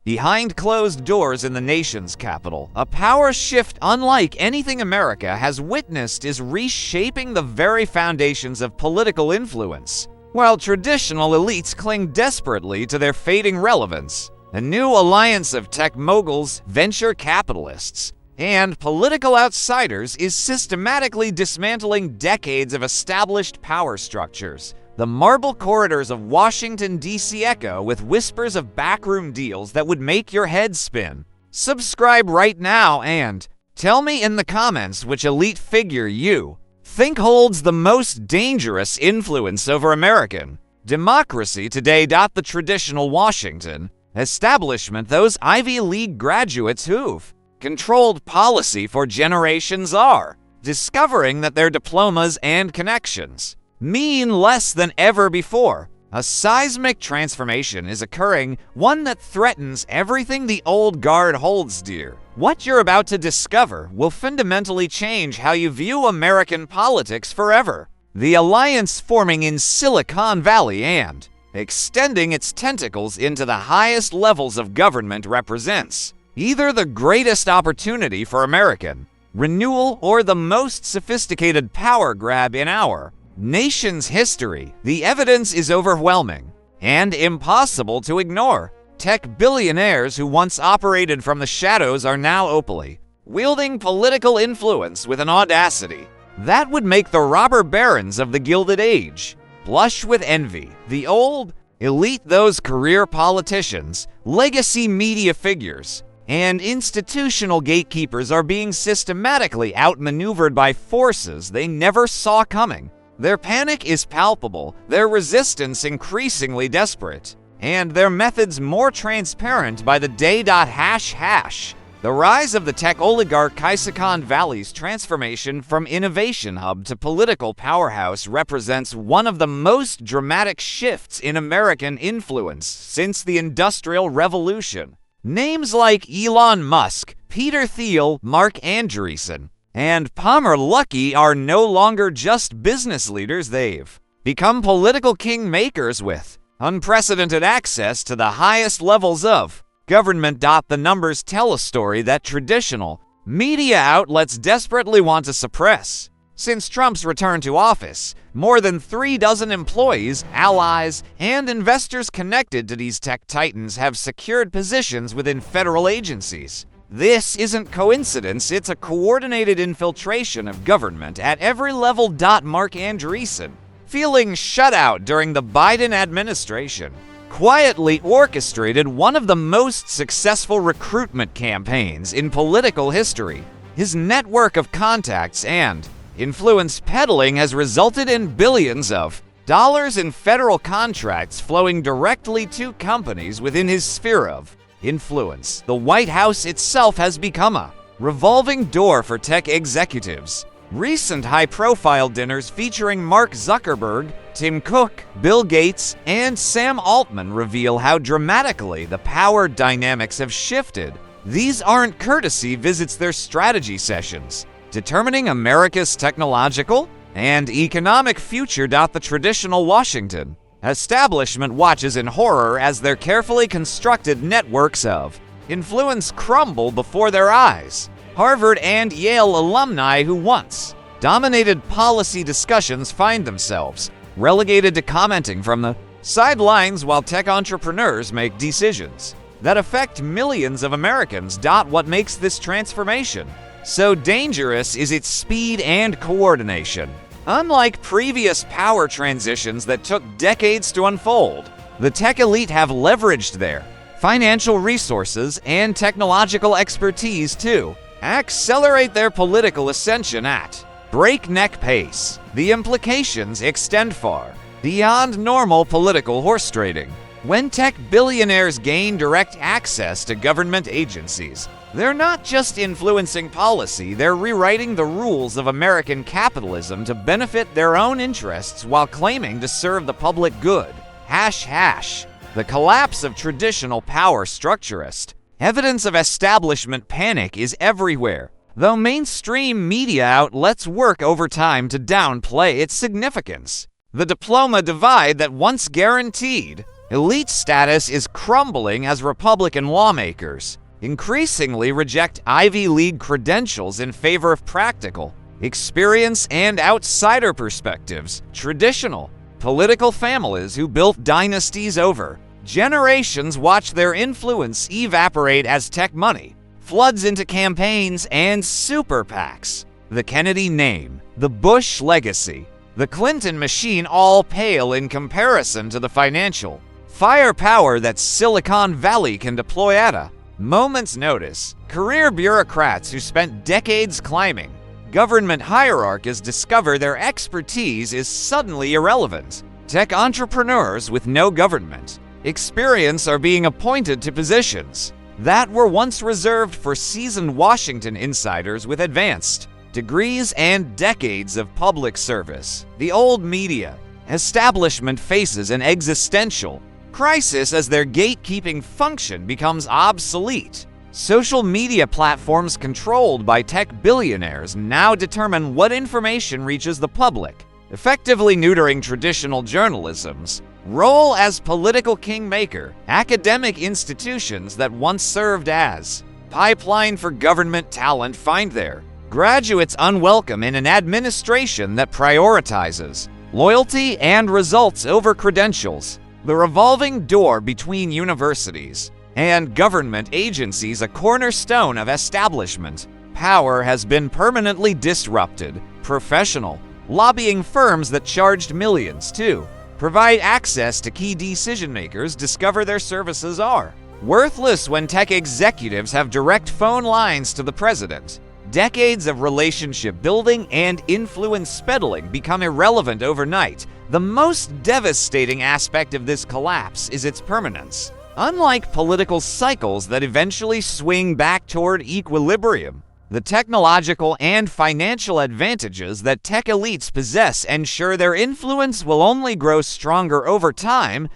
Behind closed doors in the nation's capital, a power shift unlike anything America has witnessed is reshaping the very foundations of political influence. While traditional elites cling desperately to their fading relevance, a new alliance of tech moguls, venture capitalists, and political outsiders is systematically dismantling decades of established power structures. The marble corridors of Washington, D.C. echo with whispers of backroom deals that would make your head spin. Subscribe right now and tell me in the comments which elite figure you think holds the most dangerous influence over American democracy today. The traditional Washington establishment, those Ivy League graduates who've controlled policy for generations, are discovering that their diplomas and connections mean less than ever before. A seismic transformation is occurring, one that threatens everything the old guard holds dear. What you're about to discover will fundamentally change how you view American politics forever. The alliance forming in Silicon Valley and extending its tentacles into the highest levels of government represents either the greatest opportunity for American renewal or the most sophisticated power grab in our nation's history. The evidence is overwhelming and impossible to ignore. Tech billionaires who once operated from the shadows are now openly wielding political influence with an audacity that would make the robber barons of the Gilded Age blush with envy. The old elite, those career politicians, legacy media figures, and institutional gatekeepers are being systematically outmaneuvered by forces they never saw coming. Their panic is palpable, their resistance increasingly desperate, and their methods more transparent by the day. The rise of the tech oligarch Silicon Valley's transformation from innovation hub to political powerhouse represents one of the most dramatic shifts in American influence since the Industrial Revolution. Names like Elon Musk, Peter Thiel, Mark Andreessen, and Palmer Luckey are no longer just business leaders. They've become political kingmakers with unprecedented access to the highest levels of government. The numbers tell a story that traditional media outlets desperately want to suppress. Since Trump's return to office, more than 36 employees, allies, and investors connected to these tech titans have secured positions within federal agencies. This isn't coincidence, it's a coordinated infiltration of government at every level. Mark Andreessen, feeling shut out during the Biden administration, quietly orchestrated one of the most successful recruitment campaigns in political history. His network of contacts and influence peddling has resulted in billions of dollars in federal contracts flowing directly to companies within his sphere of influence. The White House itself has become a revolving door for tech executives. Recent high-profile dinners featuring Mark Zuckerberg, Tim Cook, Bill Gates, and Sam Altman reveal how dramatically the power dynamics have shifted. These aren't courtesy visits, they're strategy sessions, determining America's technological and economic future. The traditional Washington establishment watches in horror as their carefully constructed networks of influence crumble before their eyes. Harvard and Yale alumni who once dominated policy discussions find themselves relegated to commenting from the sidelines while tech entrepreneurs make decisions that affect millions of Americans. What makes this transformation so dangerous is its speed and coordination. Unlike previous power transitions that took decades to unfold, the tech elite have leveraged their financial resources and technological expertise to accelerate their political ascension at breakneck pace. The implications extend far beyond normal political horse trading. When tech billionaires gain direct access to government agencies, they're not just influencing policy, they're rewriting the rules of American capitalism to benefit their own interests while claiming to serve the public good. The collapse of traditional power structurist. Evidence of establishment panic is everywhere, though mainstream media outlets work overtime to downplay its significance. The diploma divide that once guaranteed Elite status is crumbling as Republican lawmakers increasingly reject Ivy League credentials in favor of practical experience and outsider perspectives. Traditional political families who built dynasties over generations watch their influence evaporate as tech money floods into campaigns and super PACs. The Kennedy name, the Bush legacy, the Clinton machine all pale in comparison to the financial firepower that Silicon Valley can deploy at a moment's notice. Career bureaucrats who spent decades climbing government hierarchies discover their expertise is suddenly irrelevant. Tech entrepreneurs with no government experience are being appointed to positions that were once reserved for seasoned Washington insiders with advanced degrees and decades of public service. The old media establishment faces an existential crisis as their gatekeeping function becomes obsolete. Social media platforms controlled by tech billionaires now determine what information reaches the public, effectively neutering traditional journalism's role as political kingmaker. Academic institutions that once served as pipeline for government talent find their graduates unwelcome in an administration that prioritizes loyalty and results over credentials. The revolving door between universities and government agencies, a cornerstone of establishment power, has been permanently disrupted. Professional lobbying firms that charged millions to provide access to key decision-makers discover their services are worthless when tech executives have direct phone lines to the president. Decades of relationship building and influence peddling become irrelevant overnight. The most devastating aspect of this collapse is its permanence. Unlike political cycles that eventually swing back toward equilibrium, the technological and financial advantages that tech elites possess ensure their influence will only grow stronger over time.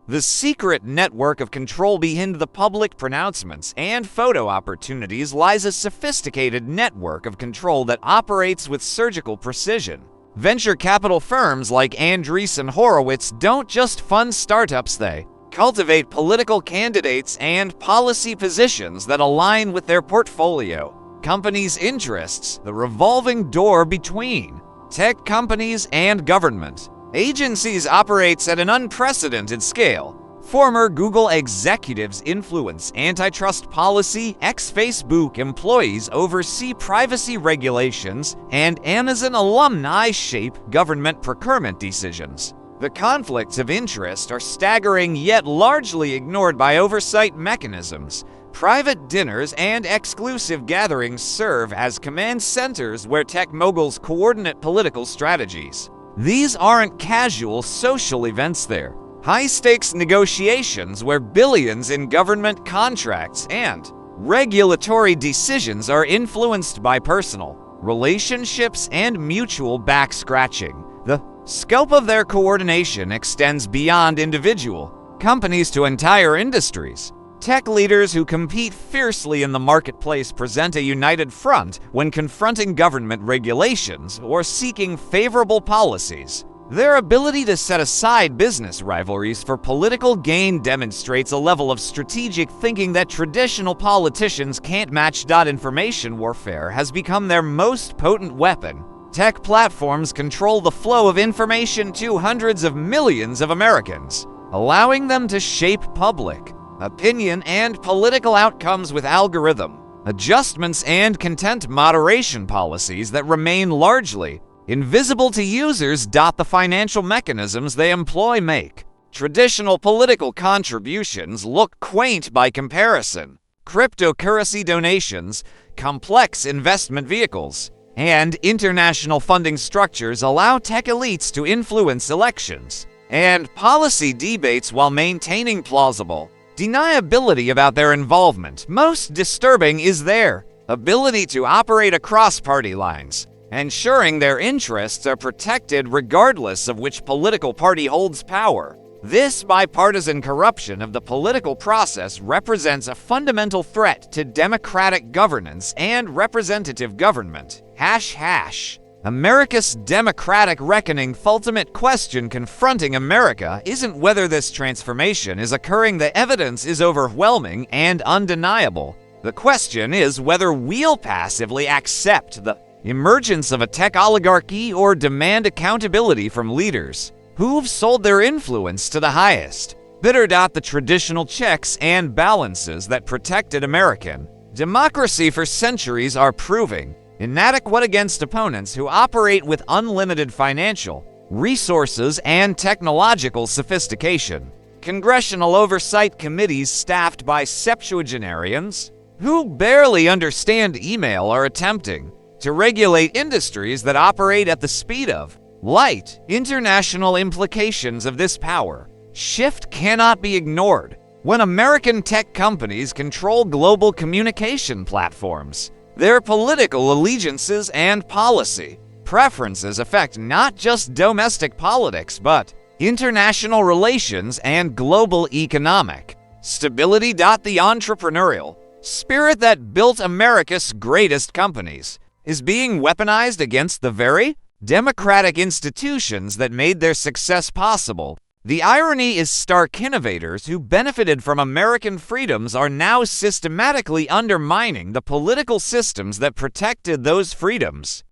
The secret network of control behind the public pronouncements and photo opportunities lies a sophisticated network of control that operates with surgical precision. Venture capital firms like Andreessen Horowitz don't just fund startups, they cultivate political candidates and policy positions that align with their portfolio companies' interests. The revolving door between tech companies and government agencies operates at an unprecedented scale. Former Google executives influence antitrust policy, ex-Facebook employees oversee privacy regulations, and Amazon alumni shape government procurement decisions. The conflicts of interest are staggering yet largely ignored by oversight mechanisms. Private dinners and exclusive gatherings serve as command centers where tech moguls coordinate political strategies. These aren't casual social events, they're high-stakes negotiations where billions in government contracts and regulatory decisions are influenced by personal relationships and mutual back-scratching. The scope of their coordination extends beyond individual companies to entire industries. Tech leaders who compete fiercely in the marketplace present a united front when confronting government regulations or seeking favorable policies. Their ability to set aside business rivalries for political gain demonstrates a level of strategic thinking that traditional politicians can't match. Information warfare has become their most potent weapon. Tech platforms control the flow of information to hundreds of millions of Americans, allowing them to shape public opinion and political outcomes with algorithm adjustments and content moderation policies that remain largely invisible to users. The financial mechanisms they employ make traditional political contributions look quaint by comparison. Cryptocurrency donations, complex investment vehicles, and international funding structures allow tech elites to influence elections and policy debates while maintaining plausible deniability about their involvement. Most disturbing is their ability to operate across party lines, ensuring their interests are protected regardless of which political party holds power. This bipartisan corruption of the political process represents a fundamental threat to democratic governance and representative government. America's democratic reckoning ultimate question confronting America isn't whether this transformation is occurring. The evidence is overwhelming and undeniable. The question is whether we'll passively accept the emergence of a tech oligarchy or demand accountability from leaders who've sold their influence to the highest bidder. The traditional checks and balances that protected American democracy for centuries are proving inadequate against opponents who operate with unlimited financial resources and technological sophistication. Congressional oversight committees staffed by septuagenarians who barely understand email are attempting to regulate industries that operate at the speed of light. International implications of this power shift cannot be ignored. When American tech companies control global communication platforms, their political allegiances and policy preferences affect not just domestic politics but international relations and global economic stability. The entrepreneurial spirit that built America's greatest companies is being weaponized against the very democratic institutions that made their success possible. The irony is stark. Innovators who benefited from American freedoms are now systematically undermining the political systems that protected those freedoms.